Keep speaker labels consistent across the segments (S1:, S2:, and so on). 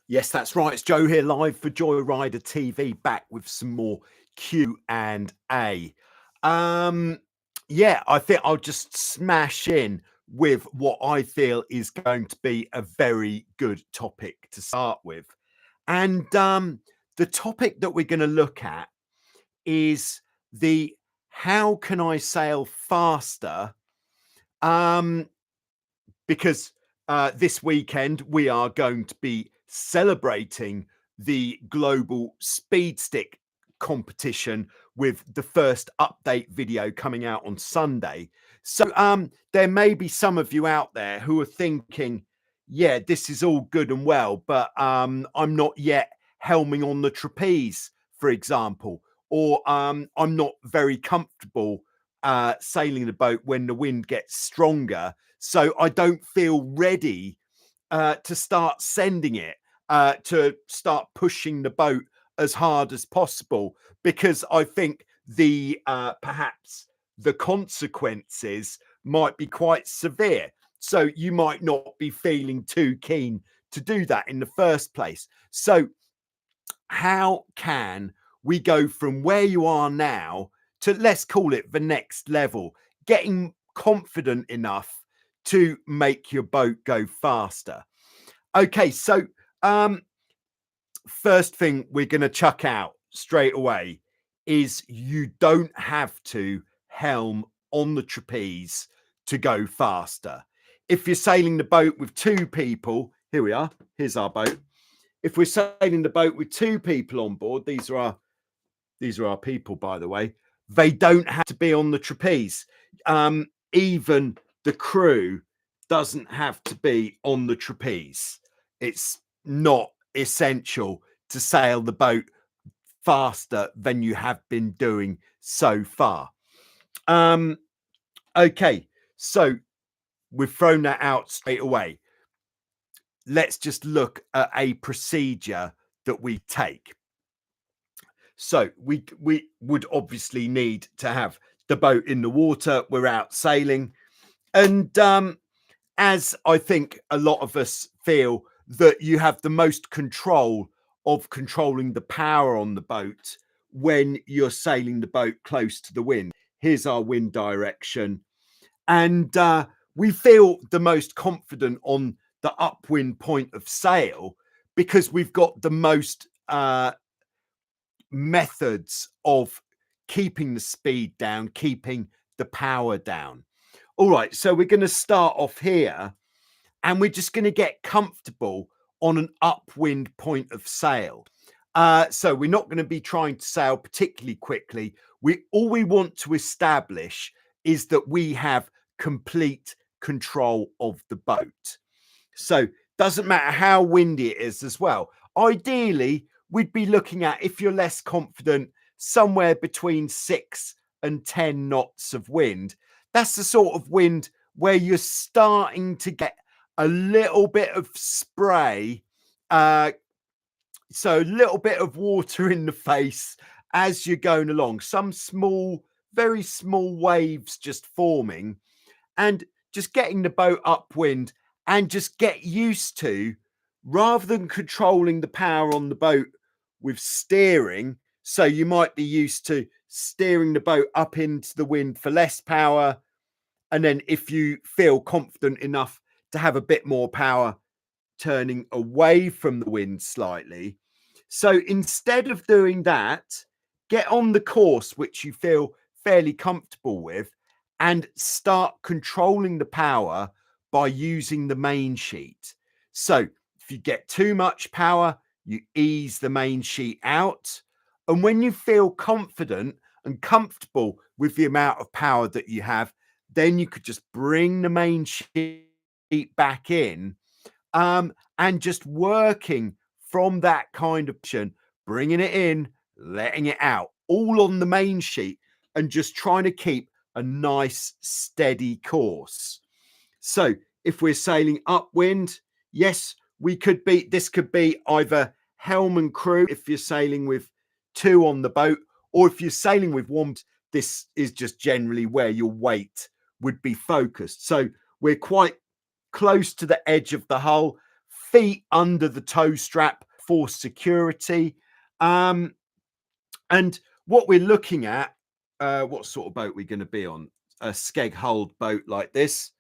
S1: Yes, that's right. It's Joe here live for Joyrider TV, back with some more Q&A. Yeah, I think I'll just smash in with what I feel is going to be a very good topic to start with. And the topic that we're going to look at is the how can I sail faster? Because this weekend we are going to be celebrating the global speed stick competition with the first update video coming out on Sunday. So there may be some of you out there who are thinking, yeah, this is all good and well, but I'm not yet helming on the trapeze, for example, or I'm not very comfortable sailing the boat when the wind gets stronger. So I don't feel ready to start sending it, to start pushing the boat as hard as possible, because I think the perhaps the consequences might be quite severe. So you might not be feeling too keen to do that in the first place. So how can we go from where you are now to, let's call it, the next level, getting confident enough to make your boat go faster? Okay, so first thing we're going to chuck out straight away is you don't have to helm on the trapeze to go faster. If you're sailing the boat with two people, here we are, here's our boat. If we're sailing the boat with two people on board, these are our people, by the way, they don't have to be on the trapeze. Even the crew doesn't have to be on the trapeze. It's not essential to sail the boat faster than you have been doing so far. Okay, so we've thrown that out straight away. Let's just look at a procedure that we take. So we would obviously need to have the boat in the water. We're out sailing. And as I think a lot of us feel that you have the most control of controlling the power on the boat when you're sailing the boat close to the wind. Here's our wind direction. And we feel the most confident on the upwind point of sail because we've got the most methods of keeping the speed down, keeping the power down. All right, so we're going to start off here and we're just going to get comfortable on an upwind point of sail. So we're not going to be trying to sail particularly quickly. All we want to establish is that we have complete control of the boat. So doesn't matter how windy it is as well. Ideally, we'd be looking at, if you're less confident, somewhere between 6 and 10 knots of wind. That's the sort of wind where you're starting to get a little bit of spray, so a little bit of water in the face as you're going along. Some small, very small waves just forming, and just getting the boat upwind, and just get used to, rather than controlling the power on the boat with steering. So you might be used to steering the boat up into the wind for less power. And then if you feel confident enough to have a bit more power, turning away from the wind slightly. So instead of doing that, get on the course which you feel fairly comfortable with and start controlling the power by using the main sheet. So if you get too much power, you ease the main sheet out. And when you feel confident and comfortable with the amount of power that you have, then you could just bring the main sheet back in, and just working from that kind of position, bringing it in, letting it out, all on the main sheet, and just trying to keep a nice steady course. So if we're sailing upwind, yes, this could be either helm and crew if you're sailing with two on the boat, or if you're sailing with one, this is just generally where your weight would be focused. So we're quite close to the edge of the hull, feet under the tow strap for security. And what we're looking at, what sort of boat we're going to be on? A skeg-hulled boat like this.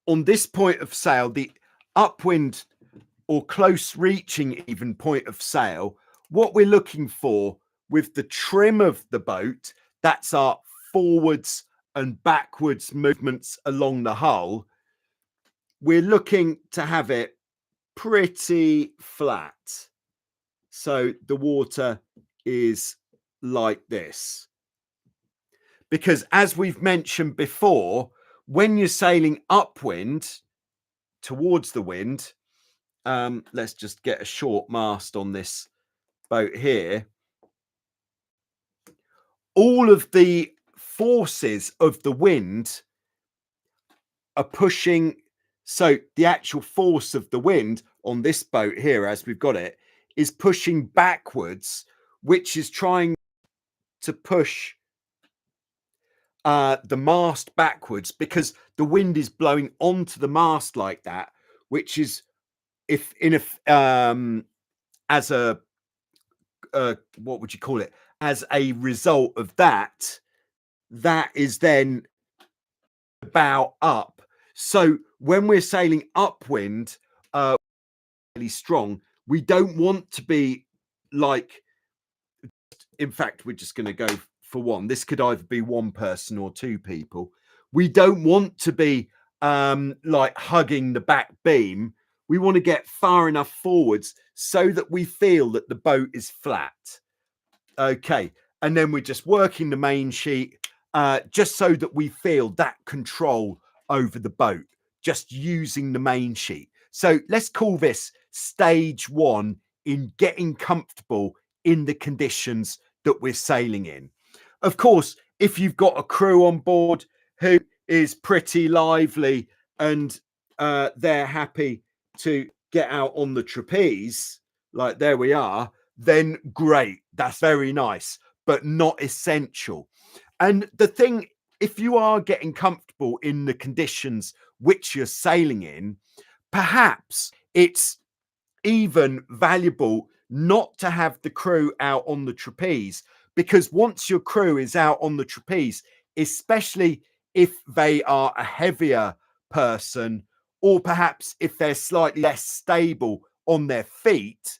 S1: On this point of sail, the upwind or close reaching even point of sail, what we're looking for with the trim of the boat, that's our forwards and backwards movements along the hull. We're looking to have it pretty flat. So the water is like this. Because as we've mentioned before, when you're sailing upwind towards the wind, let's just get a short mast on this boat here. All of the forces of the wind are pushing. So the actual force of the wind on this boat here, as we've got it, is pushing backwards, which is trying to push the mast backwards, because the wind is blowing onto the mast like that, which is, if in a as a what would you call it, as a result of that, that is then bow up. So when we're sailing upwind really strong, we don't want to be like, in fact, we're just going to go for one. This could either be one person or two people. We don't want to be like hugging the back beam. We want to get far enough forwards so that we feel that the boat is flat. Okay. And then we're just working the main sheet just so that we feel that control over the boat, just using the main sheet. So let's call this stage one in getting comfortable in the conditions that we're sailing in. Of course, if you've got a crew on board who is pretty lively and they're happy to get out on the trapeze, like there we are, then great, that's very nice, but not essential. And the thing, if you are getting comfortable in the conditions which you're sailing in, perhaps it's even valuable not to have the crew out on the trapeze, because once your crew is out on the trapeze, especially if they are a heavier person, or perhaps if they're slightly less stable on their feet,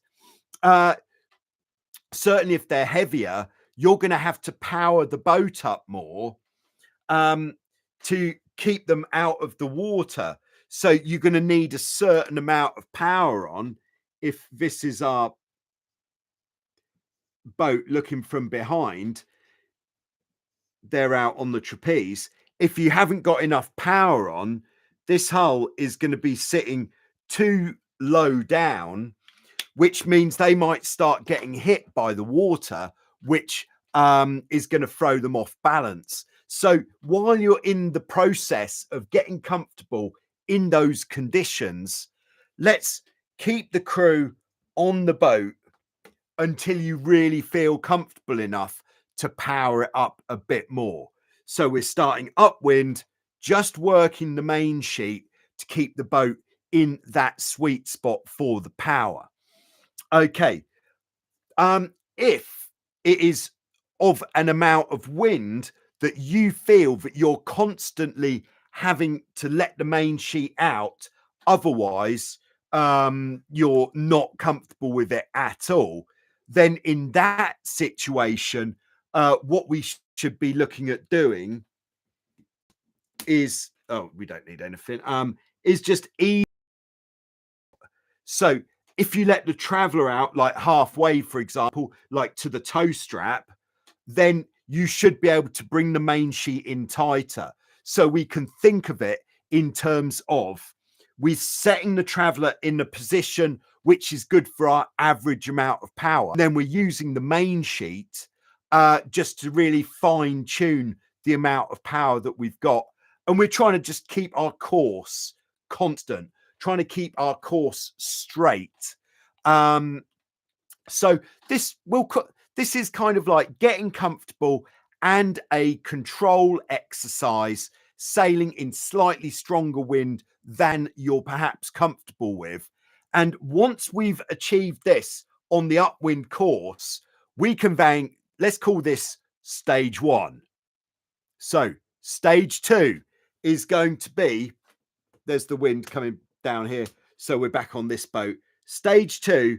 S1: certainly if they're heavier, you're going to have to power the boat up more to keep them out of the water. So you're going to need a certain amount of power on. If this is our boat looking from behind, they're out on the trapeze. If you haven't got enough power on, this hull is going to be sitting too low down, which means they might start getting hit by the water, which is going to throw them off balance. So while you're in the process of getting comfortable in those conditions, let's keep the crew on the boat until you really feel comfortable enough to power it up a bit more. So we're starting upwind, just working the main sheet to keep the boat in that sweet spot for the power. Okay. If it is of an amount of wind that you feel that you're constantly having to let the main sheet out, otherwise you're not comfortable with it at all, then in that situation, what we should be looking at doing is, oh, we don't need anything, is just ease. So if you let the traveler out like halfway, for example, like to the tow strap, then you should be able to bring the main sheet in tighter. So we can think of it in terms of we're setting the traveler in a position which is good for our average amount of power. Then we're using the main sheet just to really fine tune the amount of power that we've got. And we're trying to just keep our course constant, trying to keep our course straight. So this is kind of like getting comfortable and a control exercise, sailing in slightly stronger wind than you're perhaps comfortable with. And once we've achieved this on the upwind course, we can then, let's call this stage 1. So stage 2 is going to be, there's the wind coming down here. So we're back on this boat. Stage 2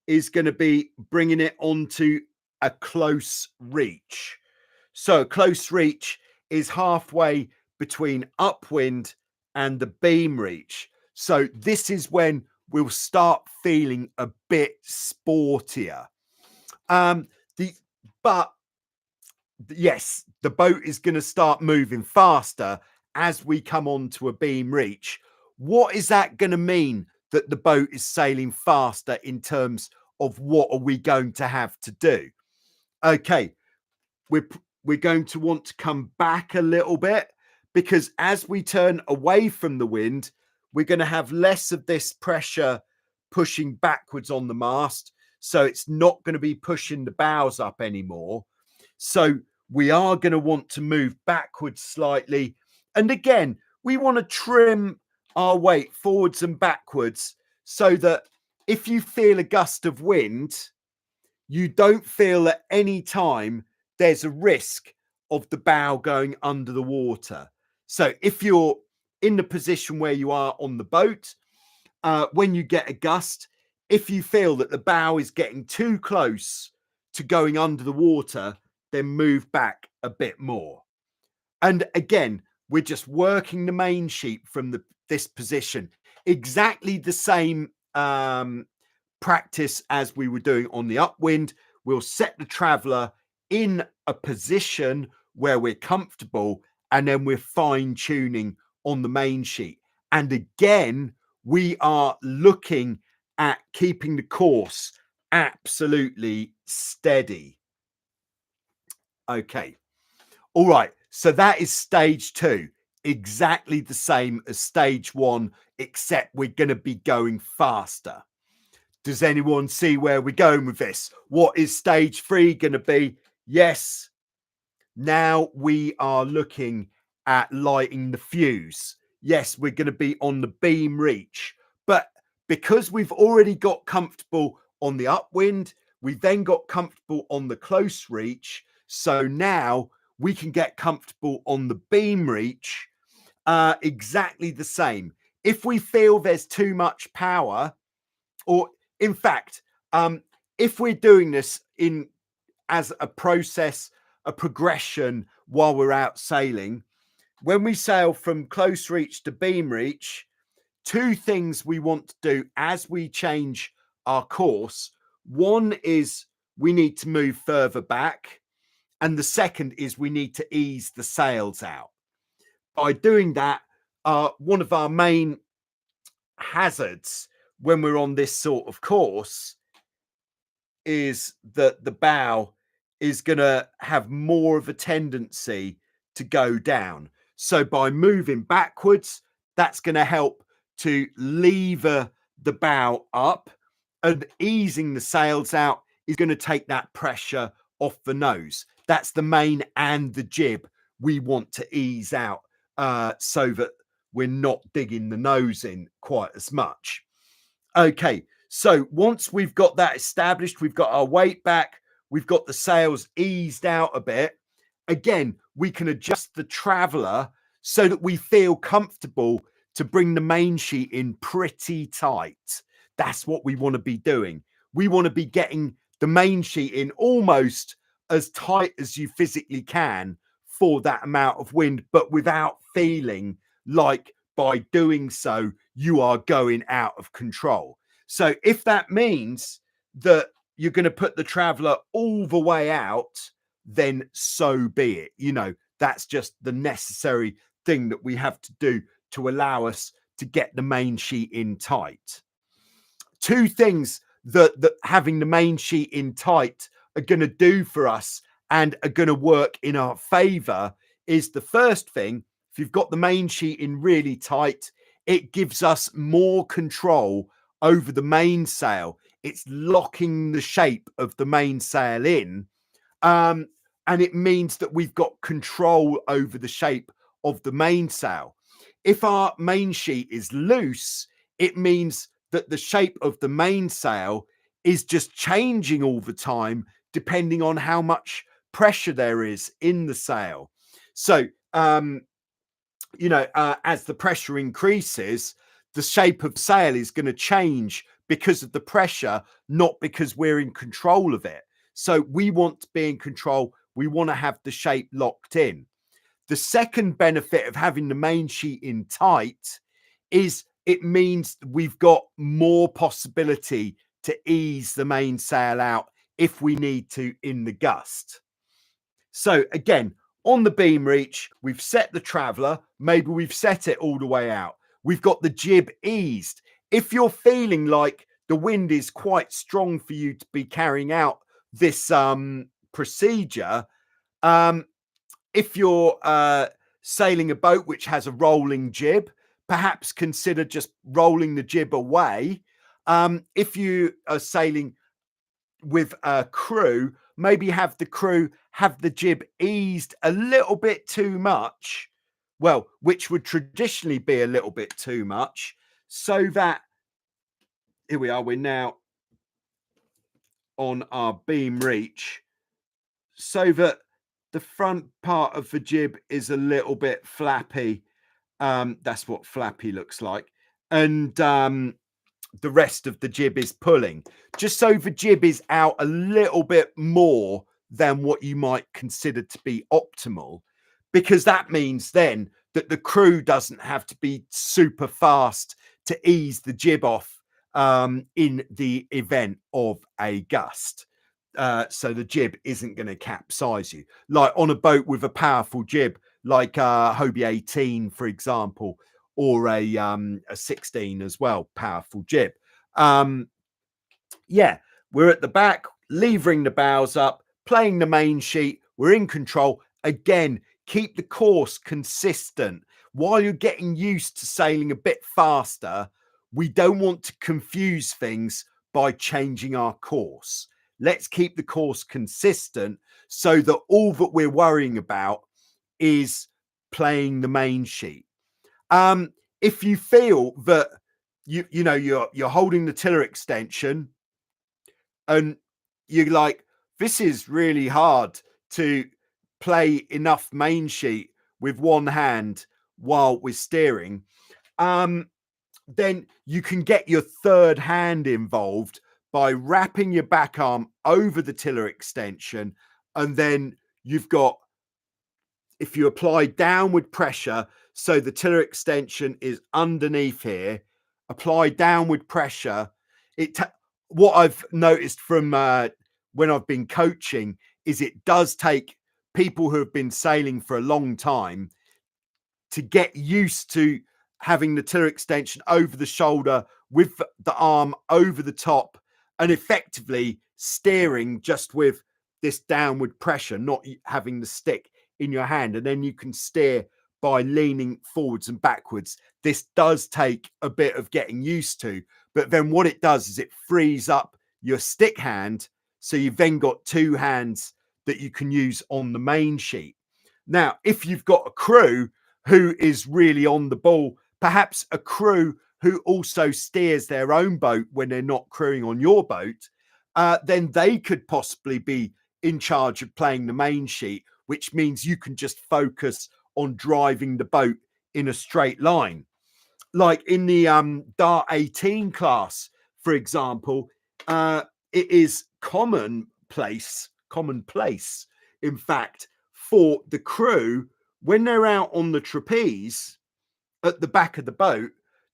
S1: is going to be bringing it onto a close reach. So close reach is halfway between upwind and the beam reach. So this is when we'll start feeling a bit sportier. But yes, the boat is going to start moving faster as we come onto a beam reach. What is that going to mean that the boat is sailing faster in terms of what are we going to have to do? Okay, we're going to want to come back a little bit, because as we turn away from the wind, we're going to have less of this pressure pushing backwards on the mast. So it's not going to be pushing the bows up anymore. So we are going to want to move backwards slightly. And again, we want to trim our weight forwards and backwards so that if you feel a gust of wind, you don't feel at any time there's a risk of the bow going under the water. So if you're in the position where you are on the boat, when you get a gust, if you feel that the bow is getting too close to going under the water, then move back a bit more. And again, we're just working the main sheet from this position. Exactly the same practice as we were doing on the upwind. We'll set the traveller in a position where we're comfortable, and then we're fine tuning on the main sheet. And again, we are looking at keeping the course absolutely steady. Okay. All right. So that is stage 2, exactly the same as stage 1, except we're going to be going faster. Does anyone see where we're going with this? What is stage 3 going to be? Yes. Now we are looking at lighting the fuse. Yes, we're going to be on the beam reach. But because we've already got comfortable on the upwind, we then got comfortable on the close reach. So now we can get comfortable on the beam reach exactly the same. If we feel there's too much power, or in fact, if we're doing this as a process, a progression while we're out sailing, when we sail from close reach to beam reach, 2 things we want to do as we change our course. One is we need to move further back, and the second is we need to ease the sails out. By doing that, one of our main hazards when we're on this sort of course is that the bow is going to have more of a tendency to go down. So by moving backwards, that's going to help to lever the bow up, and easing the sails out is going to take that pressure off the nose. That's the main and the jib we want to ease out so that we're not digging the nose in quite as much. Okay, so once we've got that established, we've got our weight back, we've got the sails eased out a bit. Again, we can adjust the traveller so that we feel comfortable to bring the main sheet in pretty tight. That's what we want to be doing. We want to be getting the main sheet in almost as tight as you physically can for that amount of wind, but without feeling like by doing so, you are going out of control. So if that means that you're going to put the traveller all the way out, then so be it. You know, that's just the necessary thing that we have to do to allow us to get the main sheet in tight. 2 things that having the main sheet in tight are going to do for us and are going to work in our favor is, the first thing, if you've got the main sheet in really tight, it gives us more control over the mainsail. It's locking the shape of the mainsail in. And it means that we've got control over the shape of the mainsail. if our main sheet is loose, it means that the shape of the mainsail is just changing all the time, depending on how much pressure there is in the sail. So, you know, as the pressure increases, the shape of sail is going to change because of the pressure, not because we're in control of it. So we want to be in control. We want to have the shape locked in. The second benefit of having the main sheet in tight is it means we've got more possibility to ease the mainsail out if we need to in the gust. So again, on the beam reach, we've set the traveller. Maybe we've set it all the way out. We've got the jib eased. If you're feeling like the wind is quite strong for you to be carrying out this procedure, if you're sailing a boat which has a rolling jib, perhaps consider just rolling the jib away. If you are sailing with a crew, maybe have the crew have the jib eased a little bit too much, well, which would traditionally be a little bit too much, so that, here we are, we're now on our beam reach, so that the front part of the jib is a little bit flappy. That's what flappy looks like. And the rest of the jib is pulling, just so the jib is out a little bit more than what you might consider to be optimal, because that means then that the crew doesn't have to be super fast to ease the jib off in the event of a gust. So the jib isn't going to capsize you. Like on a boat with a powerful jib, like Hobie 18, for example, or a 16 as well, powerful jib. Yeah, we're at the back, levering the bows up, playing the main sheet. We're in control. Again, keep the course consistent. While you're getting used to sailing a bit faster, we don't want to confuse things by changing our course. Let's keep the course consistent so that all that we're worrying about is playing the main sheet. If you feel that you know you're holding the tiller extension and you're like, this is really hard to play enough main sheet with one hand while we're steering, then you can get your third hand involved by wrapping your back arm over the tiller extension, and then you've got, if you apply downward pressure, so the tiller extension is underneath here, apply downward pressure. What I've noticed from when I've been coaching is it does take people who have been sailing for a long time to get used to having the tiller extension over the shoulder with the arm over the top and effectively steering just with this downward pressure, not having the stick in your hand, and then you can steer by leaning forwards and backwards. This does take a bit of getting used to, but then what it does is it frees up your stick hand, so you've then got two hands that you can use on the main sheet. Now, if you've got a crew who is really on the ball, perhaps a crew who also steers their own boat when they're not crewing on your boat, then they could possibly be in charge of playing the main sheet, which means you can just focus on driving the boat in a straight line. Like in the Dart 18 class, for example, it is commonplace, in fact, for the crew, when they're out on the trapeze at the back of the boat,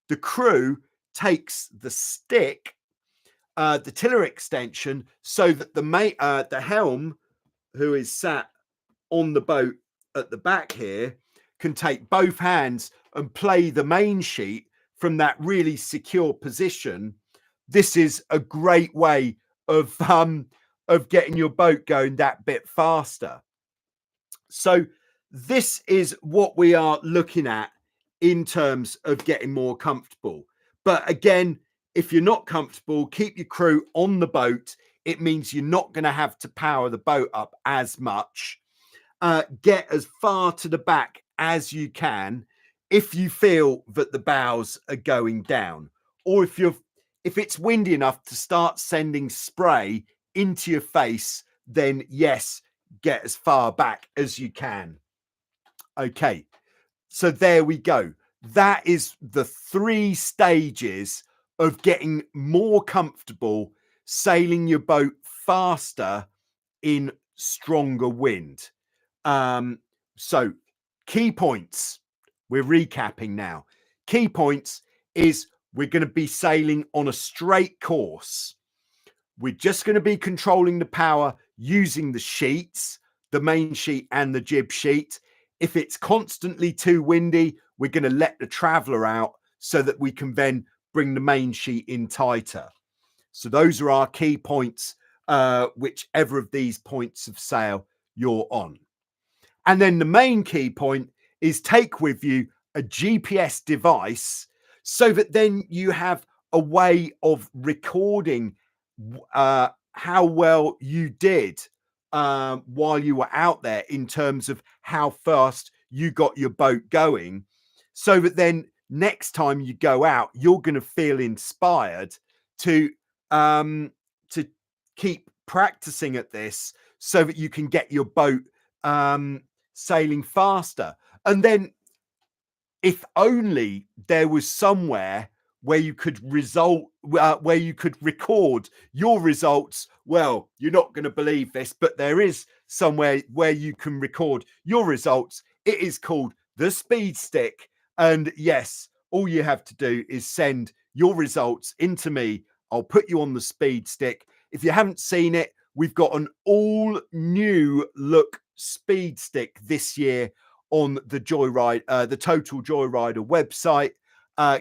S1: the crew takes the stick, the tiller extension, so that the helm, who is sat on the boat at the back here, can take both hands and play the main sheet from that really secure position. This is a great way of getting your boat going that bit faster. So this is what we are looking at in terms of getting more comfortable. But again, if you're not comfortable, keep your crew on the boat. It means you're not going to have to power the boat up as much. Get as far to the back as you can. if you feel that the bows are going down, or if it's windy enough to start sending spray into your face, then yes, get as far back as you can. Okay, so there we go. That is the 3 stages of getting more comfortable sailing your boat faster in stronger wind. So key points, we're recapping now. Key points is we're going to be sailing on a straight course. We're just going to be controlling the power using the sheets, the main sheet and the jib sheet. If it's constantly too windy, we're going to let the traveler out so that we can then bring the main sheet in tighter. So those are our key points, whichever of these points of sail you're on. And then the main key point is take with you a GPS device so that then you have a way of recording how well you did while you were out there in terms of how fast you got your boat going, so that then next time you go out, you're going to feel inspired to keep practicing at this so that you can get your boat sailing faster. And then if only there was somewhere where you could where you could record your results. Well, you're not going to believe this, but there is somewhere where you can record your results. It is called the Speed Stick. And yes, all you have to do is send your results into me. I'll put you on the Speed Stick. If you haven't seen it, we've got an all new look Speed Stick this year on the Joyride, the Total Joyrider website.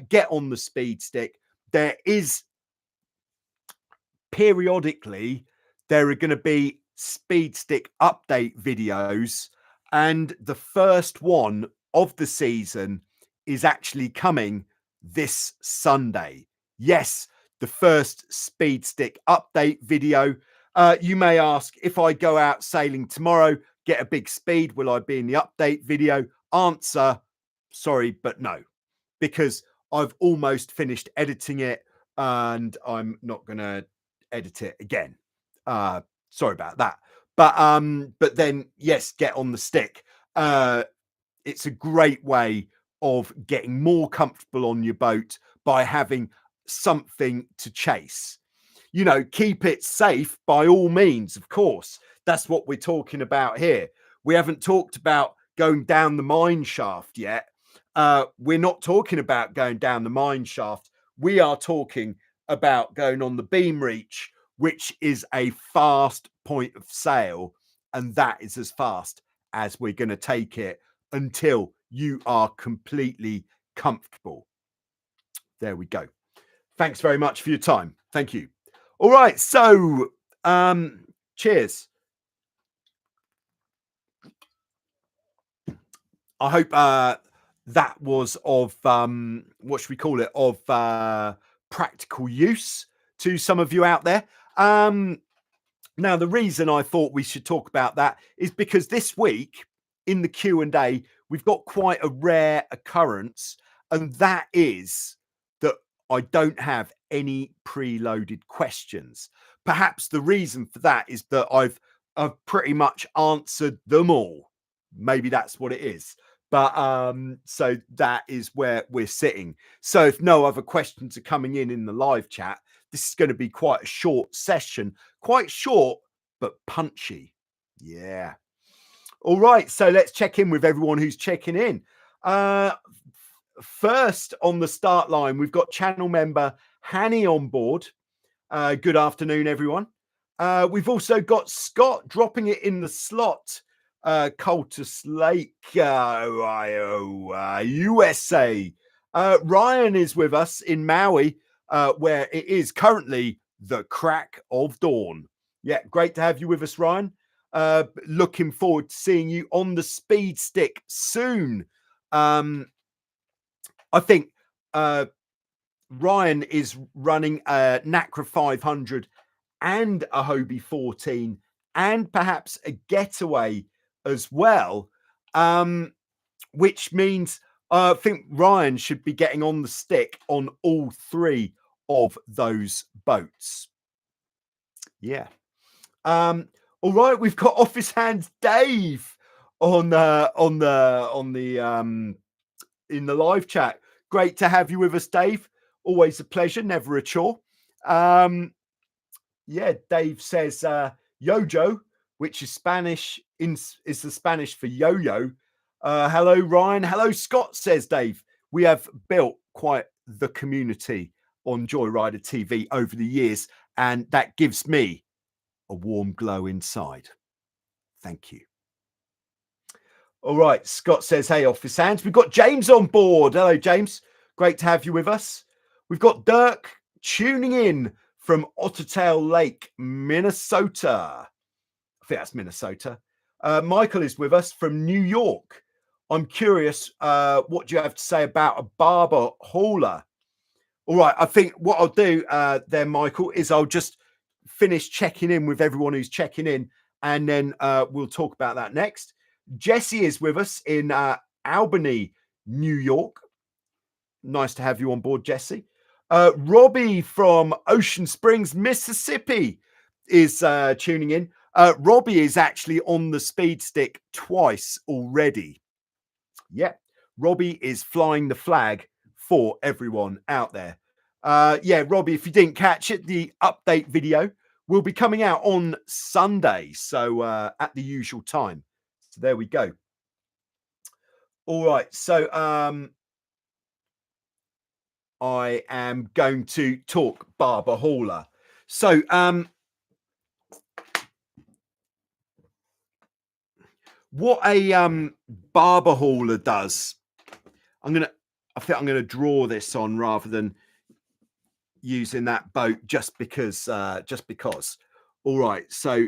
S1: Get on the Speed Stick. There is periodically, there are going to be Speed Stick update videos, and the first one of the season is actually coming this Sunday. Yes, the first Speed Stick update video. You may ask, if I go out sailing tomorrow, get a big speed, will I be in the update video? Answer, sorry, but no, because I've almost finished editing it and I'm not going to edit it again. Sorry about that. But then, yes, get on the stick. It's a great way of getting more comfortable on your boat by having something to chase. You know, keep it safe by all means, of course. That's what we're talking about here. We haven't talked about going down the mine shaft yet. We're not talking about going down the mine shaft. We are talking about going on the beam reach, which is a fast point of sail. And that is as fast as we're going to take it until you are completely comfortable. There we go. Thanks very much for your time. Thank you. All right. So, cheers. I hope that was of what should we call it, of practical use to some of you out there. Now, the reason I thought we should talk about that is because this week in the Q&A, we've got quite a rare occurrence, and that is that I don't have any preloaded questions. Perhaps the reason for that is that I've pretty much answered them all. Maybe that's what it is. But so that is where we're sitting. So if no other questions are coming in the live chat, this is going to be quite a short session. Quite short, but punchy. Yeah. All right. So let's check in with everyone who's checking in. First on the start line, we've got channel member Hanny on board. Good afternoon, everyone. We've also got Scott dropping it in the slot. Cultus Lake, USA. Ryan is with us in Maui, where it is currently the crack of dawn. Yeah, great to have you with us, Ryan. Looking forward to seeing you on the Speed Stick soon. I think Ryan is running a Nacra 500 and a Hobie 14 and perhaps a Getaway as well, which means I think Ryan should be getting on the stick on all 3 of those boats. Yeah. All right, we've got office hands Dave on the in the live chat. Great to have you with us, Dave. Always a pleasure, never a chore. Yeah, Dave says Yojo, which is Spanish, is the Spanish for yo-yo. Hello, Ryan. Hello, Scott, says Dave. We have built quite the community on Joyrider TV over the years, and that gives me a warm glow inside. Thank you. All right, Scott says, hey, office hands. We've got James on board. Hello, James. Great to have you with us. We've got Dirk tuning in from Ottertail Lake, Minnesota. I think that's Minnesota. Michael is with us from New York. I'm curious, what do you have to say about a barber hauler? All right, I think what I'll do there, Michael, is I'll just finish checking in with everyone who's checking in, and then we'll talk about that next. Jesse is with us in Albany, New York. Nice to have you on board, Jesse. Robbie from Ocean Springs, Mississippi is tuning in. Robbie is actually on the speed stick twice already. Yeah, Robbie is flying the flag for everyone out there. Yeah, Robbie, if you didn't catch it, the update video will be coming out on Sunday, so at the usual time. So there we go. All right, so I am going to talk barber hauler. So what a barber hauler does, I think I'm gonna draw this on rather than using that boat just because. All right, so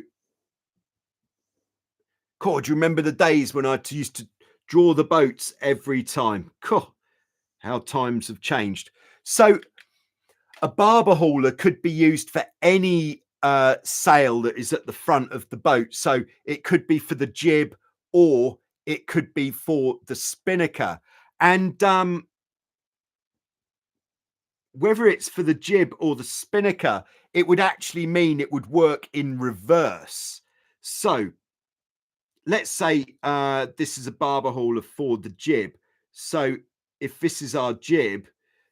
S1: God, do you remember the days when I used to draw the boats every time? God, how times have changed. So a barber hauler could be used for any sail that is at the front of the boat. So it could be for the jib, or it could be for the spinnaker. And whether it's for the jib or the spinnaker, it would actually mean it would work in reverse. So let's say this is a barber hauler for the jib. So if this is our jib,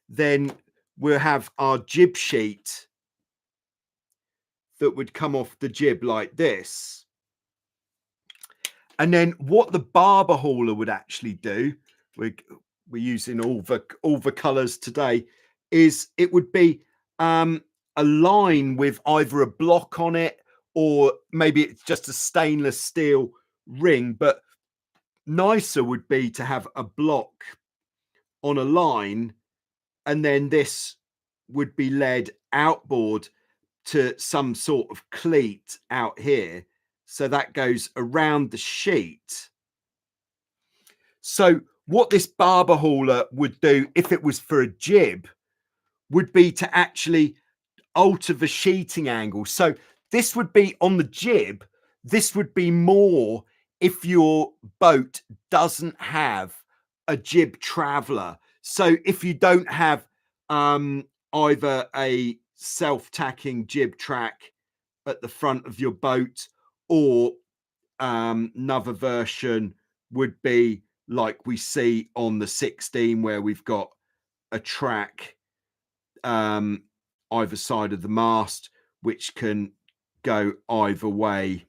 S1: then we'll have our jib sheet that would come off the jib like this. And then what the barber hauler would actually do, we're using all the colors today, is it would be a line with either a block on it, or maybe it's just a stainless steel ring. But nicer would be to have a block on a line, and then this would be led outboard to some sort of cleat out here. So that goes around the sheet. So what this barber hauler would do, if it was for a jib, would be to actually alter the sheeting angle. So this would be on the jib. This would be more if your boat doesn't have a jib traveler. So if you don't have either a self-tacking jib track at the front of your boat, or another version would be like we see on the 16, where we've got a track either side of the mast, which can go either way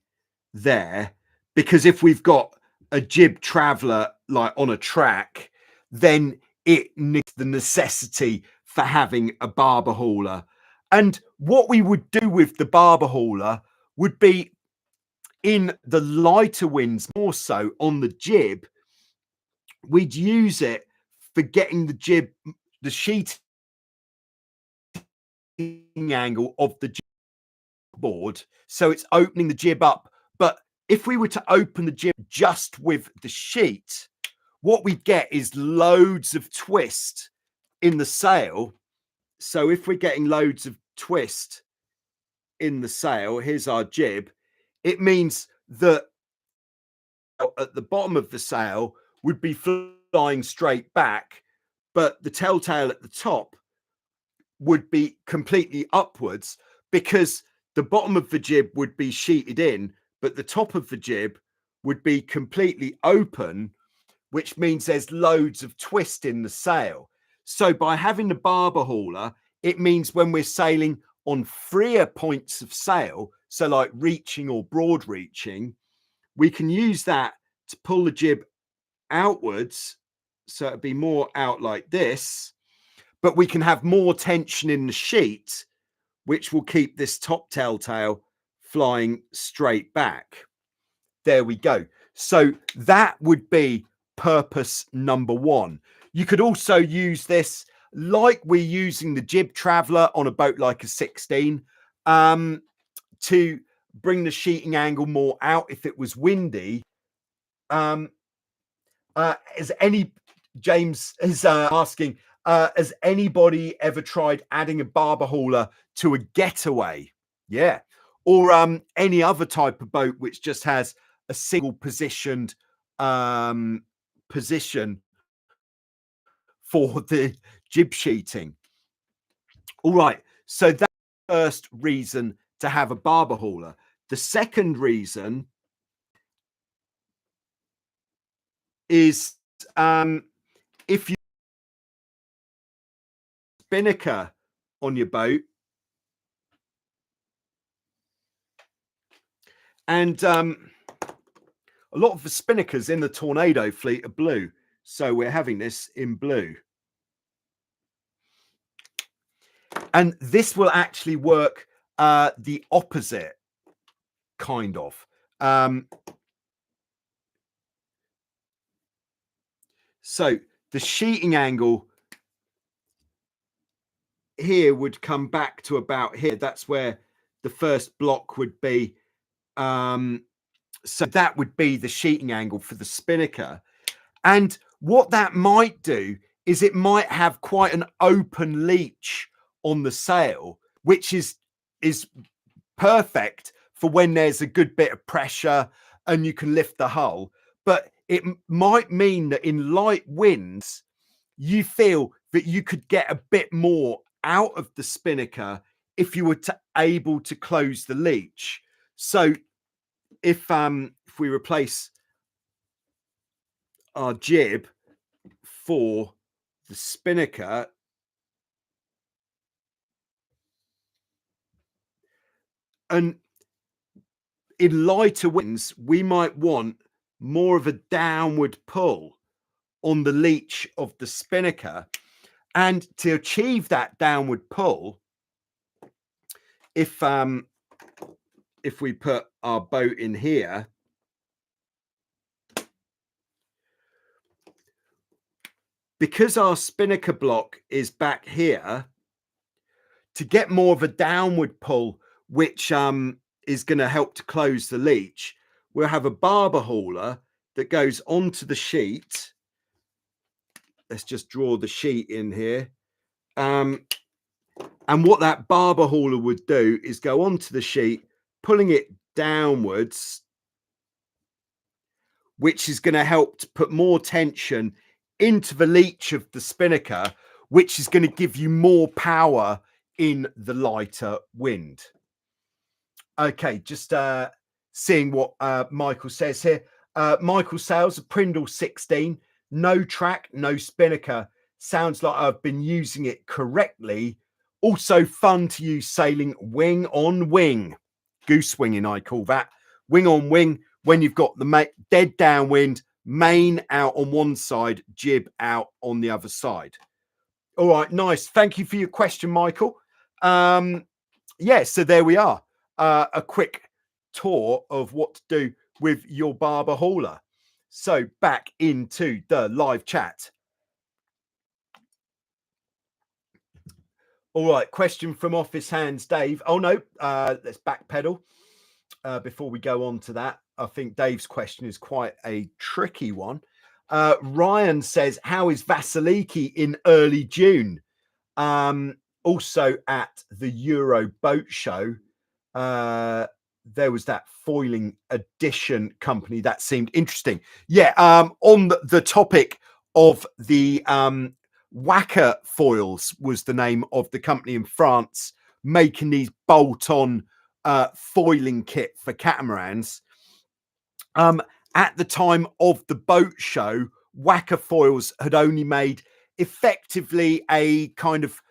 S1: there. Because if we've got a jib traveler like on a track, then it needs the necessity for having a barber hauler. And what we would do with the barber hauler would be, in the lighter winds, more so on the jib, we'd use it for getting the jib, the sheeting angle of the jib board, so it's opening the jib up. But if we were to open the jib just with the sheet, what we get is loads of twist in the sail. So if we're getting loads of twist in the sail, here's our jib, it means that at the bottom of the sail would be flying straight back, but the telltale at the top would be completely upwards, because the bottom of the jib would be sheeted in, but the top of the jib would be completely open, which means there's loads of twist in the sail. So by having the barber hauler, it means when we're sailing on freer points of sail, so like reaching or broad reaching, we can use that to pull the jib outwards. So it'd be more out like this, but we can have more tension in the sheet, which will keep this top telltale flying straight back. There we go. So that would be purpose number one. You could also use this like we're using the jib traveler on a boat like a 16, to bring the sheeting angle more out if it was windy. James is asking, has anybody ever tried adding a barber hauler to a getaway? Yeah. Or any other type of boat which just has a single positioned position for the jib sheeting. All right. So that's the first reason to have a barber hauler. The second reason is if you spinnaker on your boat, and a lot of the spinnakers in the Tornado fleet are blue, so we're having this in blue, and this will actually work the opposite kind of. So the sheeting angle here would come back to about here. That's where the first block would be. So that would be the sheeting angle for the spinnaker. And what that might do is it might have quite an open leach on the sail, which is perfect for when there's a good bit of pressure and you can lift the hull. But it might mean that in light winds, you feel that you could get a bit more out of the spinnaker if you were able to close the leach. So if we replace our jib for the spinnaker, and in lighter winds, we might want more of a downward pull on the leach of the spinnaker. And to achieve that downward pull, if we put our boat in here, because our spinnaker block is back here, to get more of a downward pull, which is going to help to close the leach, we'll have a barber hauler that goes onto the sheet. Let's just draw the sheet in here. And what that barber hauler would do is go onto the sheet, pulling it downwards, which is going to help to put more tension into the leach of the spinnaker, which is going to give you more power in the lighter wind. Okay, just seeing what Michael says here. Michael sails a Prindle 16, no track, no spinnaker. Sounds like I've been using it correctly. Also fun to use sailing wing on wing. Goose winging, I call that. Wing on wing, when you've got the dead downwind, main out on one side, jib out on the other side. All right, nice. Thank you for your question, Michael. Yeah, so there we are. A quick tour of what to do with your barber hauler. So back into the live chat. All right, question from Office Hands, Dave. Oh, no, let's backpedal before we go on to that. I think Dave's question is quite a tricky one. Ryan says, how is Vasiliki in early June? Also at the Euro Boat Show, there was that foiling edition company that seemed interesting. Yeah, on the topic of the Wacker Foils was the name of the company in France making these bolt-on foiling kit for catamarans. At the time of the boat show, Wacker Foils had only made effectively a kind of,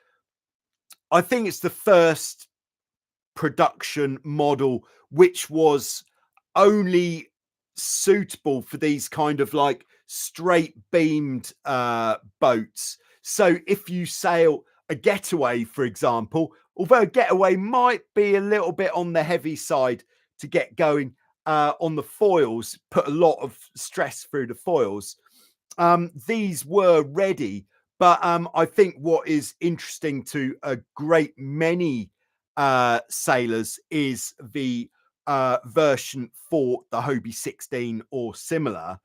S1: I think it's the first production model which was only suitable for these kind of like straight beamed boats. So if you sail a Getaway, for example, although a Getaway might be a little bit on the heavy side to get going on the foils, put a lot of stress through the foils, these were ready. But I think what is interesting to a great many sailors is the version for the Hobie 16 or similar.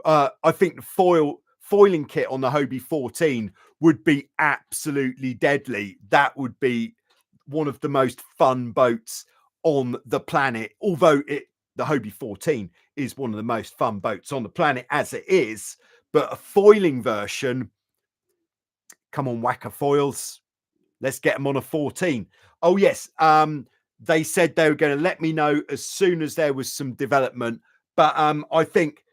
S1: I think the foiling kit on the Hobie 14 would be absolutely deadly. That would be one of the most fun boats on the planet, although the Hobie 14 is one of the most fun boats on the planet as it is. But a foiling version, come on, Wacker Foils, let's get them on a 14. Oh, yes. They said they were going to let me know as soon as there was some development. But I think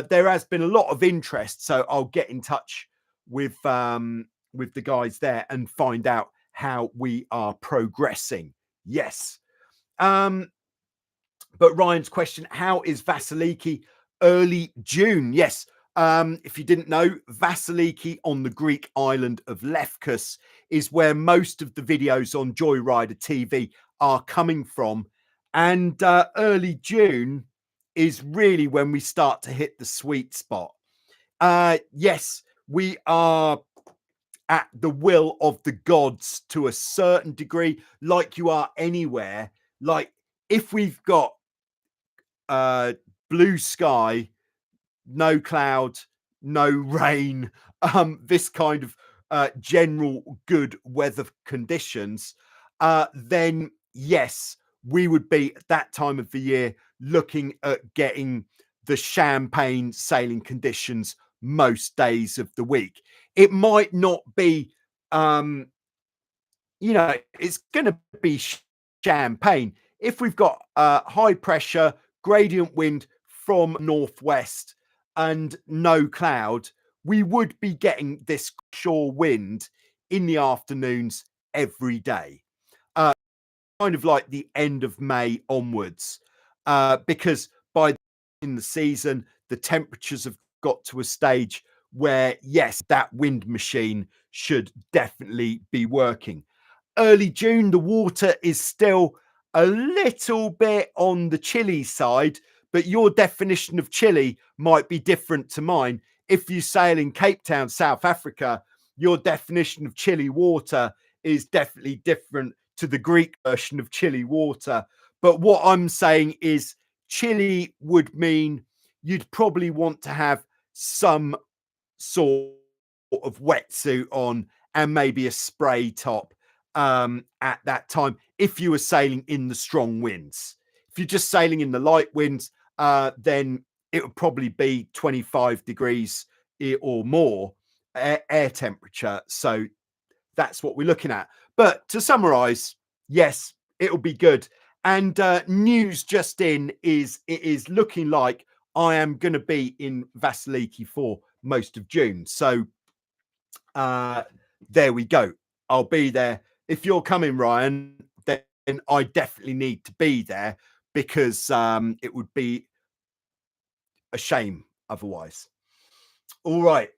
S1: there has been a lot of interest. So I'll get in touch with the guys there and find out how we are progressing. Yes. But Ryan's question, how is Vasiliki early June? Yes. If you didn't know, Vasiliki on the Greek island of Lefkos is where most of the videos on Joyrider TV are coming from. And early June is really when we start to hit the sweet spot. Yes, we are at the will of the gods to a certain degree, like you are anywhere. Like if we've got blue sky, no cloud, no rain, this kind of general good weather conditions, then yes, we would be at that time of the year looking at getting the champagne sailing conditions most days of the week. It might not be, it's going to be champagne if we've got high pressure, gradient wind from northwest and no cloud. We would be getting this shore wind in the afternoons every day, kind of like the end of May onwards, because by in the season, the temperatures have got to a stage where, yes, that wind machine should definitely be working. Early June, the water is still a little bit on the chilly side, but your definition of chilly might be different to mine. If you sail in Cape Town, South Africa, your definition of chilly water is definitely different to the Greek version of chilly water. But what I'm saying is chilly would mean you'd probably want to have some sort of wetsuit on and maybe a spray top at that time if you were sailing in the strong winds. If you're just sailing in the light winds, then it would probably be 25 degrees or more air temperature. So that's what we're looking at. But to summarize, yes, it'll be good. And news just in is it is looking like I am going to be in Vasiliki for most of June. So there we go. I'll be there. If you're coming, Ryan, then I definitely need to be there because it would be a shame otherwise. All right.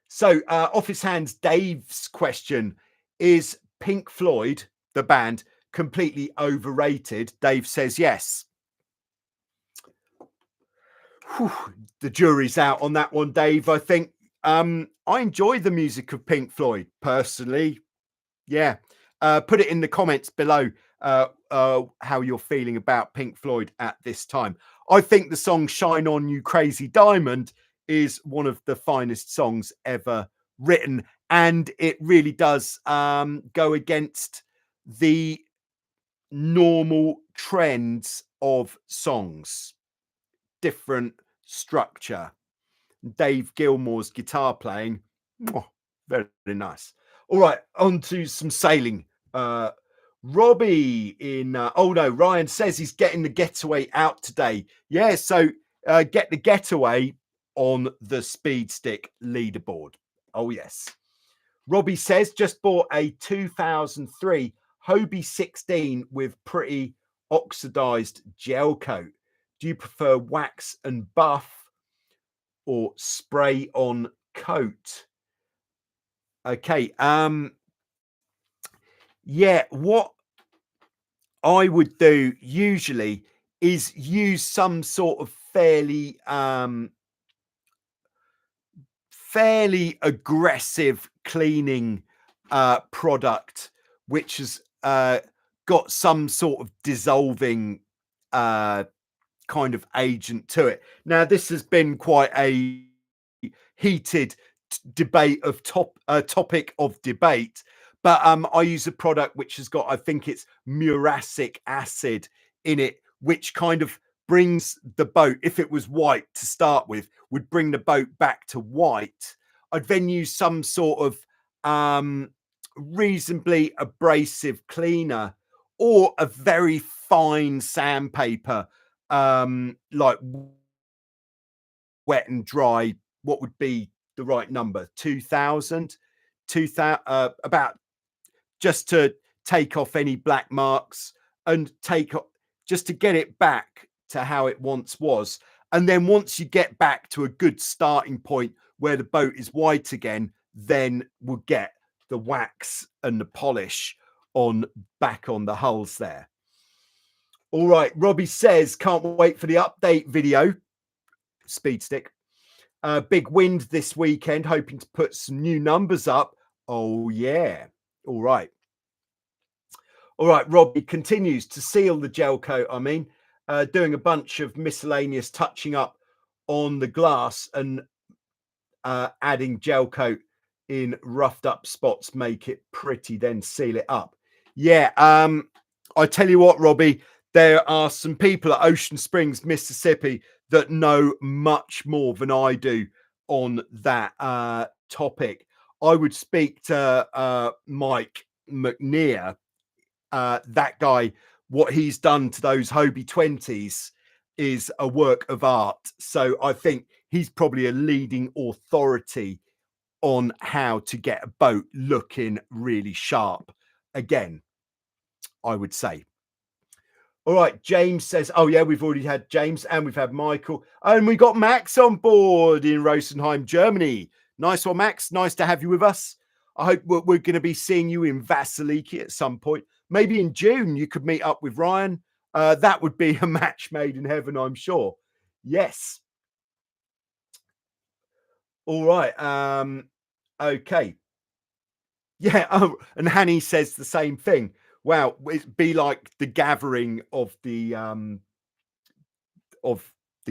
S1: So Office Hands Dave's question is Pink Floyd, the band, completely overrated? Dave says yes. Whew, the jury's out on that one, Dave. I think I enjoy the music of Pink Floyd personally. Yeah. Put it in the comments below how you're feeling about Pink Floyd at this time. I think the song Shine On You Crazy Diamond is one of the finest songs ever written. And it really does go against the normal trends of songs, different structure. Dave Gilmore's guitar playing. Mwah, very, very nice. All right, on to some sailing. Robbie in oh no, Ryan says he's getting the Getaway out today. Yeah, so get the Getaway on the Speed Stick leaderboard. Oh yes. Robbie says just bought a 2003 Hobie 16 with pretty oxidized gel coat. Do you prefer wax and buff or spray on coat? Okay. Yeah, what I would do usually is use some sort of fairly aggressive cleaning product, which has got some sort of dissolving kind of agent to it. Now, this has been quite a heated debate of topic of debate, but I use a product which has got, I think it's muriatic acid in it, which kind of brings the boat, if it was white to start with, would bring the boat back to white. I'd then use some sort of reasonably abrasive cleaner or a very fine sandpaper, like wet and dry. What would be the right number? 2000, about, just to take off any black marks and just to get it back to how it once was. And then once you get back to a good starting point where the boat is white again, then we'll get the wax and the polish on back on the hulls there. All right, Robbie says, can't wait for the update video. Speed Stick. Big wind this weekend, hoping to put some new numbers up. Oh, yeah. All right. All right, Robbie continues to seal the gel coat. I mean, doing a bunch of miscellaneous touching up on the glass and adding gel coat in roughed up spots, make it pretty, then seal it up. Yeah. I tell you what, Robbie, there are some people at Ocean Springs, Mississippi, that know much more than I do on that topic. I would speak to Mike McNear, that guy. What he's done to those Hobie 20s is a work of art. So I think he's probably a leading authority on how to get a boat looking really sharp again, I would say. All right, James says, oh yeah, we've already had James and we've had Michael, and we got Max on board in Rosenheim, Germany. Nice one, Max. Nice to have you with us. I hope we're going to be seeing you in Vasiliki at some point. Maybe in June you could meet up with Ryan. That would be a match made in heaven, I'm sure. Yes. All right. Okay. Yeah. Oh, and Hanny says the same thing. Wow, it'd be like the gathering of the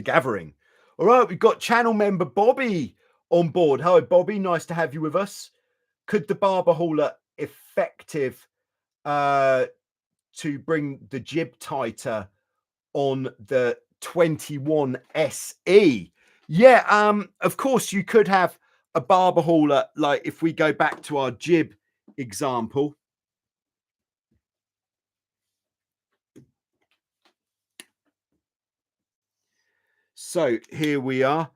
S1: gathering. All right, we've got channel member Bobby on board. Hello, Bobby. Nice to have you with us. Could the barber hauler effective to bring the jib tighter on the 21 SE? Yeah, of course you could have a barber hauler, like if we go back to our jib example. So here we are.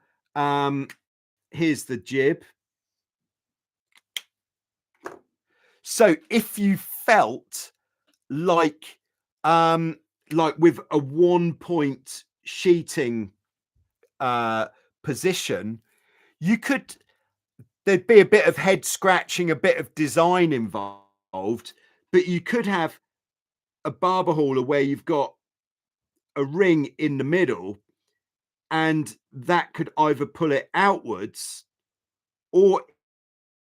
S1: Here's the jib. So if you felt like with a 1-point sheeting position, there'd be a bit of head scratching, a bit of design involved, but you could have a barber hauler where you've got a ring in the middle, and that could either pull it outwards or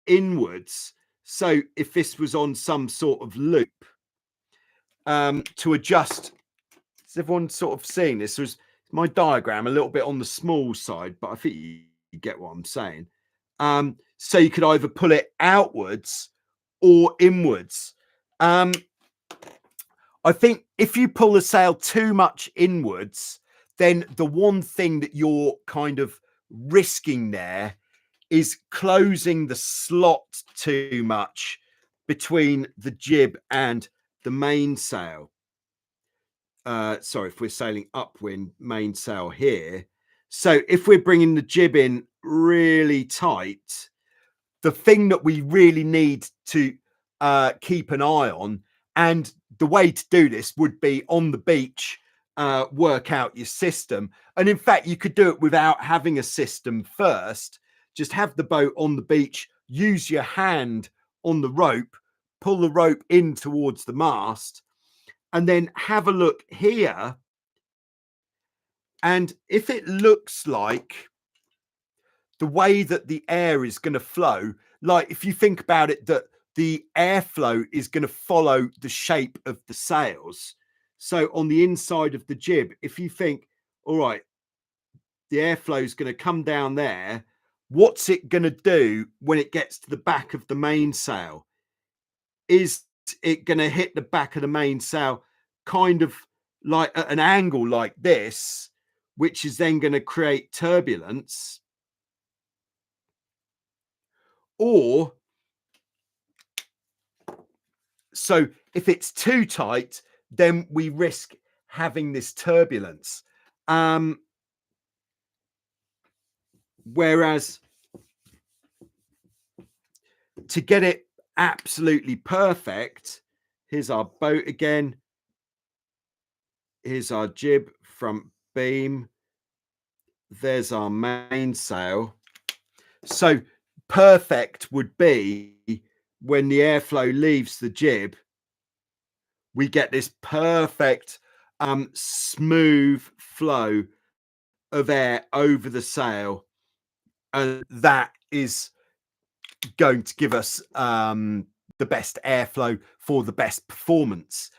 S1: inwards. So if this was on some sort of loop, to adjust, is everyone sort of seeing this? Was my diagram a little bit on the small side, but I think you get what I'm saying. So you could either pull it outwards or inwards. I think if you pull the sail too much inwards, then the one thing that you're kind of risking there is closing the slot too much between the jib and the mainsail. Sorry, if we're sailing upwind, mainsail here. So if we're bringing the jib in really tight, the thing that we really need to keep an eye on, and the way to do this would be on the beach, work out your system. And in fact, you could do it without having a system first. Just have the boat on the beach, use your hand on the rope, pull the rope in towards the mast, and then have a look here. And if it looks like the way that the air is going to flow, like if you think about it, that the airflow is going to follow the shape of the sails. So on the inside of the jib, if you think, all right, the airflow is going to come down there, what's it going to do when it gets to the back of the mainsail? Is it going to hit the back of the mainsail kind of like at an angle like this, which is then going to create turbulence? Or, so if it's too tight, then we risk having this turbulence. Whereas to get it absolutely perfect, here's our boat again. Here's our jib, front beam. There's our mainsail. So perfect would be when the airflow leaves the jib, we get this perfect smooth flow of air over the sail, and that is going to give us the best airflow for the best performance.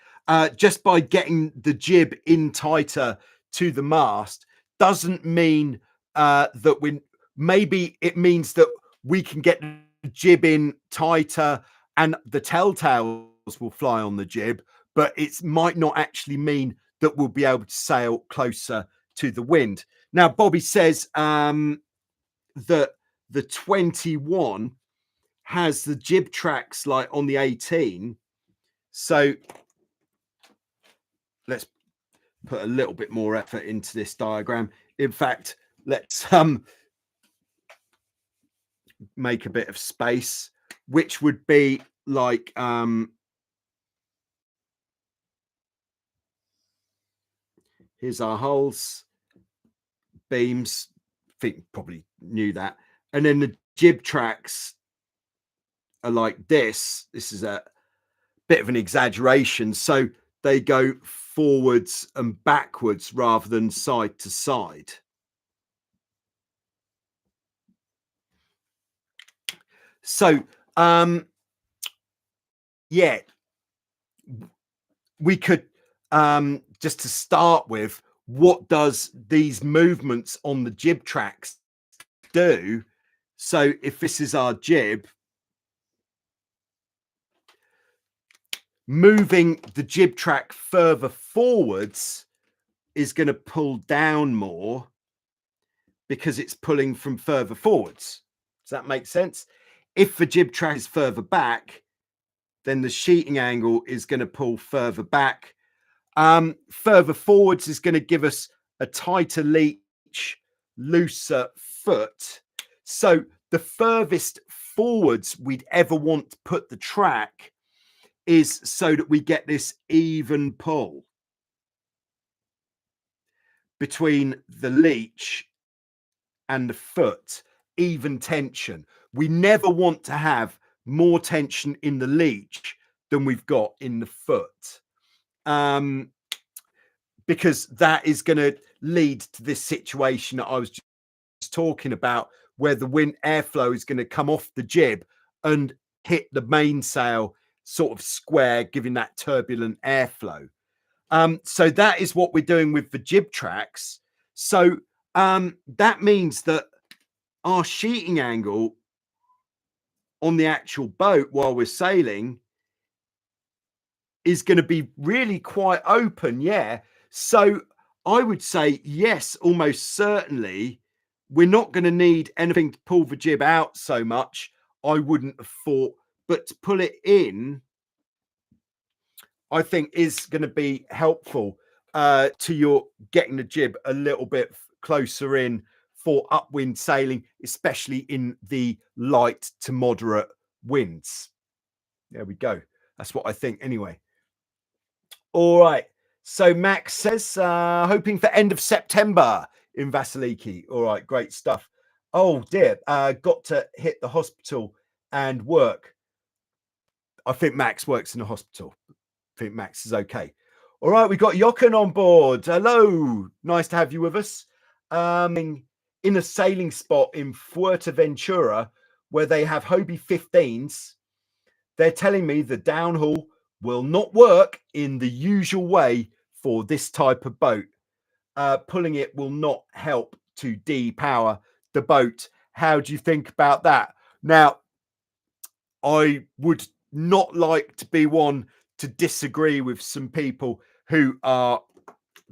S1: Just by getting the jib in tighter to the mast doesn't mean that maybe it means that we can get the jib in tighter and the telltales will fly on the jib, but it might not actually mean that we'll be able to sail closer to the wind. Now, Bobby says that the 21 has the jib tracks like on the 18. So let's put a little bit more effort into this diagram. In fact, let's make a bit of space, which would be like here's our hulls, beams. I think you probably knew that. And then the jib tracks are like this. This is a bit of an exaggeration. So they go forwards and backwards rather than side to side. So, yeah, we could, just to start with, what does these movements on the jib tracks do? So if this is our jib, moving the jib track further forwards is going to pull down more because it's pulling from further forwards. Does that make sense? If the jib track is further back, then the sheeting angle is going to pull further back. Further forwards is going to give us a tighter leech, looser foot. So the furthest forwards we'd ever want to put the track is so that we get this even pull between the leech and the foot, even tension. We never want to have more tension in the leech than we've got in the foot, because that is going to lead to this situation that I was just talking about, where the wind airflow is going to come off the jib and hit the mainsail sort of square, giving that turbulent airflow. So that is what we're doing with the jib tracks. So that means that our sheeting angle on the actual boat while we're sailing is going to be really quite open. Yeah. So I would say, yes, almost certainly we're not going to need anything to pull the jib out so much, I wouldn't have thought, but to pull it in, I think is going to be helpful to your getting the jib a little bit closer in for upwind sailing, especially in the light to moderate winds. There we go. That's what I think anyway. All right. So Max says, hoping for end of September in Vasiliki. All right, great stuff. Oh dear, got to hit the hospital and work. I think Max works in a hospital. I think Max is okay. All right, we've got Jochen on board. Hello, nice to have you with us. In a sailing spot in Fuerteventura where they have Hobie 15s. They're telling me the downhaul will not work in the usual way for this type of boat. Pulling it will not help to depower the boat. How do you think about that? Now, I would not like to be one to disagree with some people who are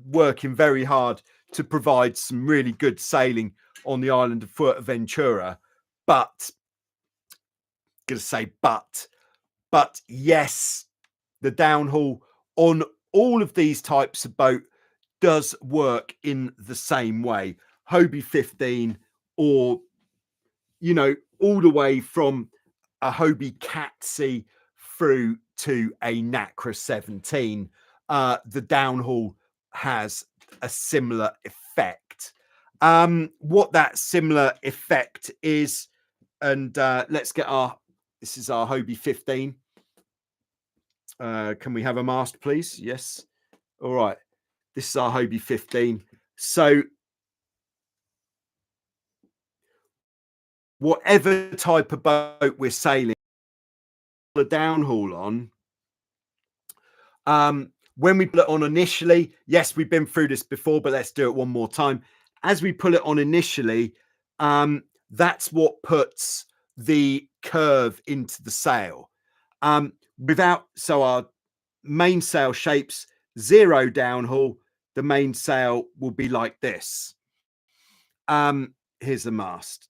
S1: working very hard to provide some really good sailing on the island of Fuerteventura. But, going to say but yes, the downhaul on all of these types of boat does work in the same way. Hobie 15 or, you know, all the way from a Hobie Cat C through to a Nacra 17. The downhaul has a similar effect. What that similar effect is, and let's get this is our Hobie 15. Can we have a mast, please? Yes. All right. This is our Hobie 15. So whatever type of boat we're sailing, the downhaul on, when we put it on initially, yes, we've been through this before, but let's do it one more time. As we pull it on initially, that's what puts the curve into the sail. So our mainsail shapes 0 downhaul, the mainsail will be like this. Here's the mast.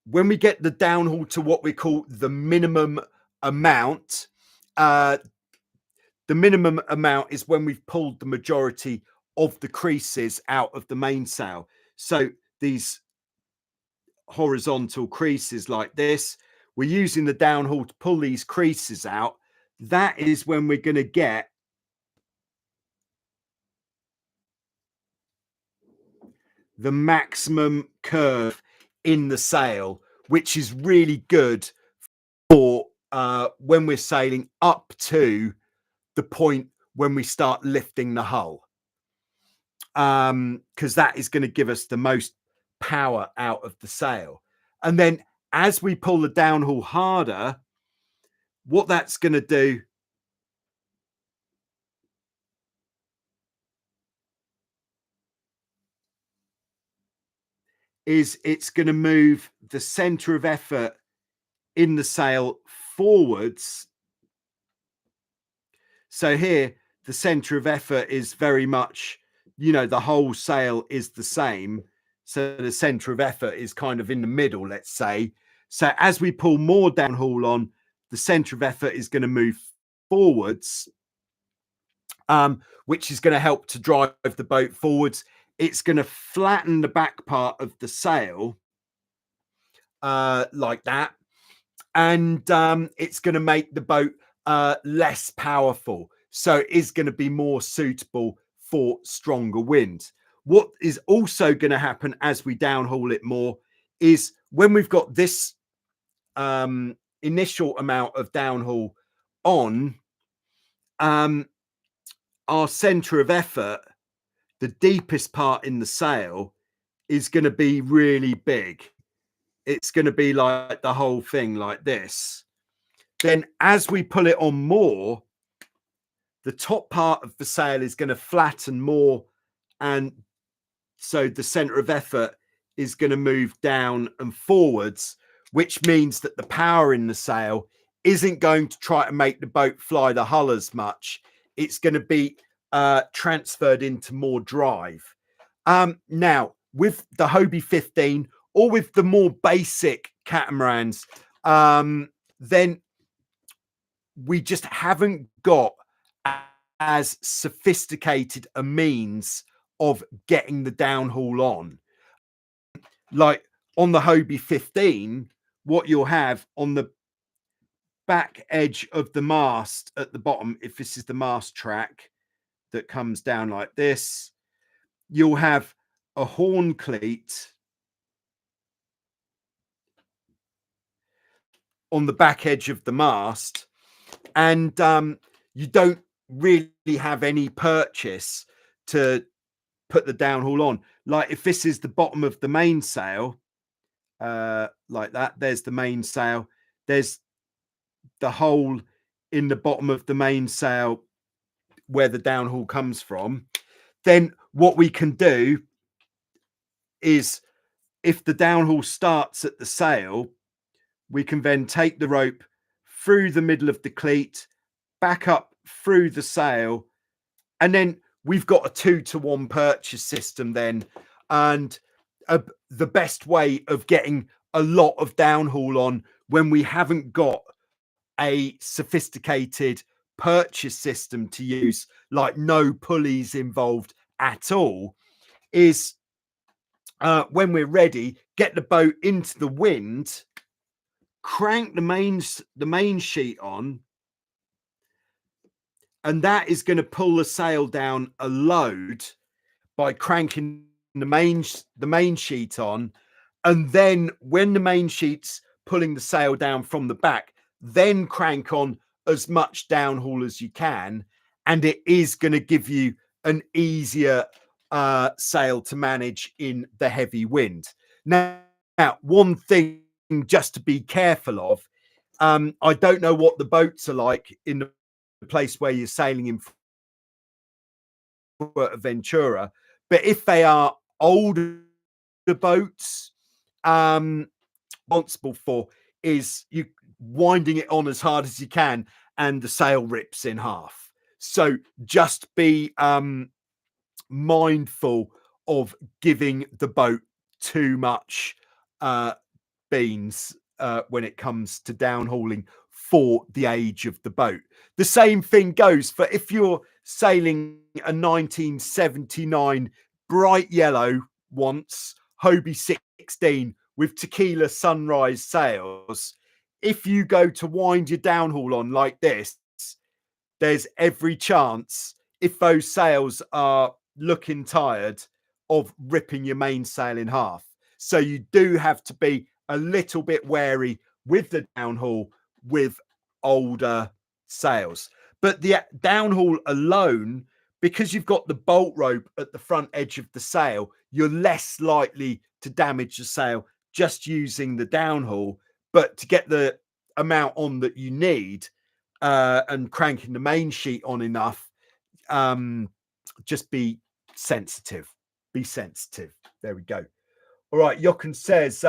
S1: When we get the downhaul to what we call the minimum amount, the minimum amount is when we've pulled the majority of the creases out of the mainsail. So these horizontal creases like this, we're using the downhaul to pull these creases out. That is when we're going to get the maximum curve in the sail, which is really good for when we're sailing up to the point when we start lifting the hull, because that is going to give us the most power out of the sail. And then as we pull the downhaul harder, what that's going to do is it's going to move the center of effort in the sail forwards. So here, the center of effort is very much, you know, the whole sail is the same. So the center of effort is kind of in the middle, let's say. So as we pull more downhaul on, the center of effort is going to move forwards, which is going to help to drive the boat forwards. It's going to flatten the back part of the sail like that. And it's going to make the boat less powerful. So it is going to be more suitable for stronger winds. What is also going to happen as we downhaul it more is when we've got this initial amount of downhaul on, our center of effort, the deepest part in the sail, is going to be really big. It's going to be like the whole thing like this. Then as we pull it on more, the top part of the sail is going to flatten more. And so the center of effort is going to move down and forwards, which means that the power in the sail isn't going to try to make the boat fly the hull as much. It's going to be transferred into more drive. Now, with the Hobie 15 or with the more basic catamarans, then we just haven't got as sophisticated a means of getting the downhaul on. Like on the Hobie 15, what you'll have on the back edge of the mast at the bottom, if this is the mast track that comes down like this, you'll have a horn cleat on the back edge of the mast, and you don't really have any purchase to put the downhaul on. Like if this is the bottom of the mainsail, like that, there's the mainsail, there's the hole in the bottom of the mainsail where the downhaul comes from. Then what we can do is, if the downhaul starts at the sail, we can then take the rope through the middle of the cleat, back up through the sail, and then we've got a 2-to-1 purchase system then. And the best way of getting a lot of downhaul on when we haven't got a sophisticated purchase system to use, like no pulleys involved at all, is when we're ready, get the boat into the wind, crank the main sheet on, and that is going to pull the sail down a load by cranking the main sheet on. And then when the main sheet's pulling the sail down from the back, then crank on as much downhaul as you can, and it is going to give you an easier sail to manage in the heavy wind. Now, one thing just to be careful of, I don't know what the boats are like in the place where you're sailing in Fuerteventura, but if they are older boats, responsible for is you winding it on as hard as you can and the sail rips in half. So just be mindful of giving the boat too much beans when it comes to downhauling for the age of the boat. The same thing goes for if you're sailing a 1979 bright yellow once Hobie 16 with tequila sunrise sails. If you go to wind your downhaul on like this, there's every chance, if those sails are looking tired, of ripping your mainsail in half. So you do have to be a little bit wary with the downhaul with older sails. But the downhaul alone, because you've got the bolt rope at the front edge of the sail, you're less likely to damage the sail just using the downhaul. But to get the amount on that you need and cranking the main sheet on enough, just be sensitive. Be sensitive. There we go. All right. Jochen says,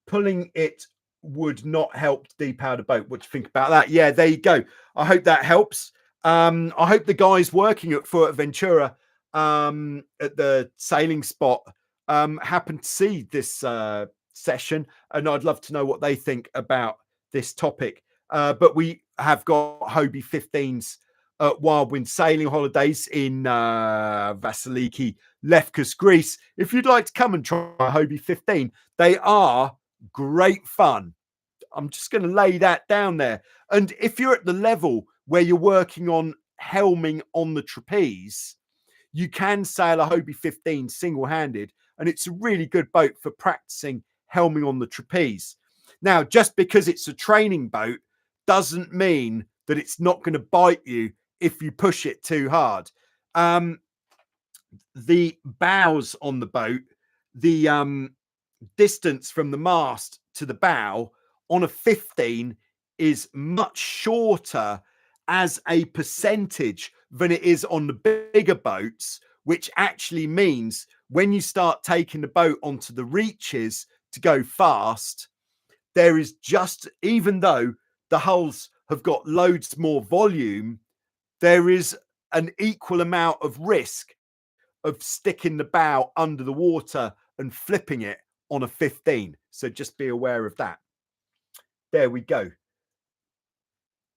S1: pulling it would not help depower the boat. What do you think about that? Yeah, there you go. I hope that helps. I hope the guys working at Fuerteventura at the sailing spot happen to see this session, and I'd love to know what they think about this topic. But we have got Hobie 15s at Wild Wind Sailing Holidays in Vasiliki, Lefkas, Greece. If you'd like to come and try Hobie 15, they are great fun. I'm just going to lay that down there. And if you're at the level where you're working on helming on the trapeze, you can sail a Hobie 15 single-handed, and it's a really good boat for practicing helming on the trapeze. Now, just because it's a training boat doesn't mean that it's not going to bite you if you push it too hard. The bows on the boat, the distance from the mast to the bow on a 15 is much shorter as a percentage than it is on the bigger boats, which actually means when you start taking the boat onto the reaches to go fast, there is just, even though the hulls have got loads more volume, there is an equal amount of risk of sticking the bow under the water and flipping it on a 15. So just be aware of that. There we go.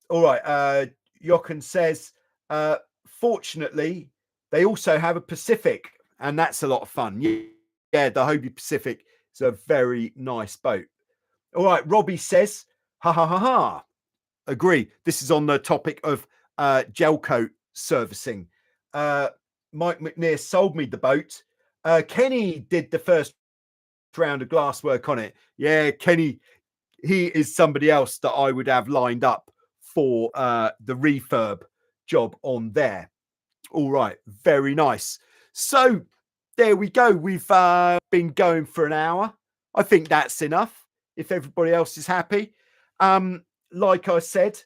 S1: All right. Jochen says, fortunately, they also have a Pacific, and that's a lot of fun. Yeah, the Hobie Pacific is a very nice boat. All right. Robbie says, ha ha ha ha. Agree. This is on the topic of gel coat servicing. Mike McNear sold me the boat. Kenny did the first round of glass work on it. Yeah, Kenny, he is somebody else that I would have lined up for the refurb job on there. All right, very nice. So there we go. We've been going for an hour. I think that's enough if everybody else is happy. Like I said,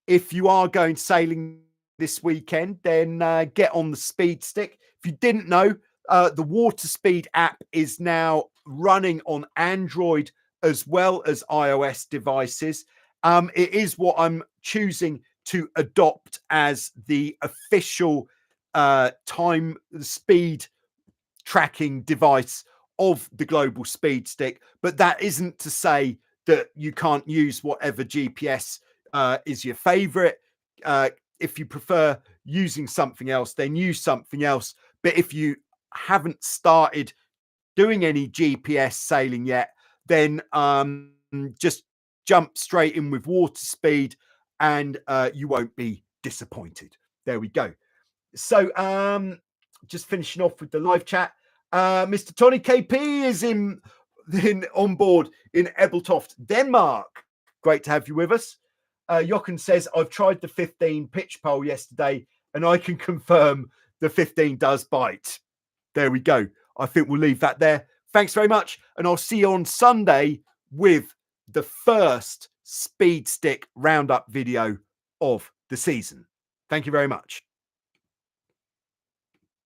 S1: if you are going sailing this weekend, then get on the speed stick. If you didn't know, the Water Speed app is now running on Android as well as iOS devices. It is what I'm choosing to adopt as the official time speed tracking device of the Global Speed Stick. But that isn't to say that you can't use whatever GPS is your favorite. If you prefer using something else, then use something else. But if you haven't started doing any GPS sailing yet, then just jump straight in with Water Speed and you won't be disappointed. There we go. So just finishing off with the live chat. Mr. Tony KP is in on board in Ebeltoft, Denmark. Great to have you with us. Jochen says, I've tried the 15 pitch pole yesterday and I can confirm the 15 does bite. There we go. I think we'll leave that there. Thanks very much. And I'll see you on Sunday with the first Speed Stick Roundup video of the season. Thank you very much.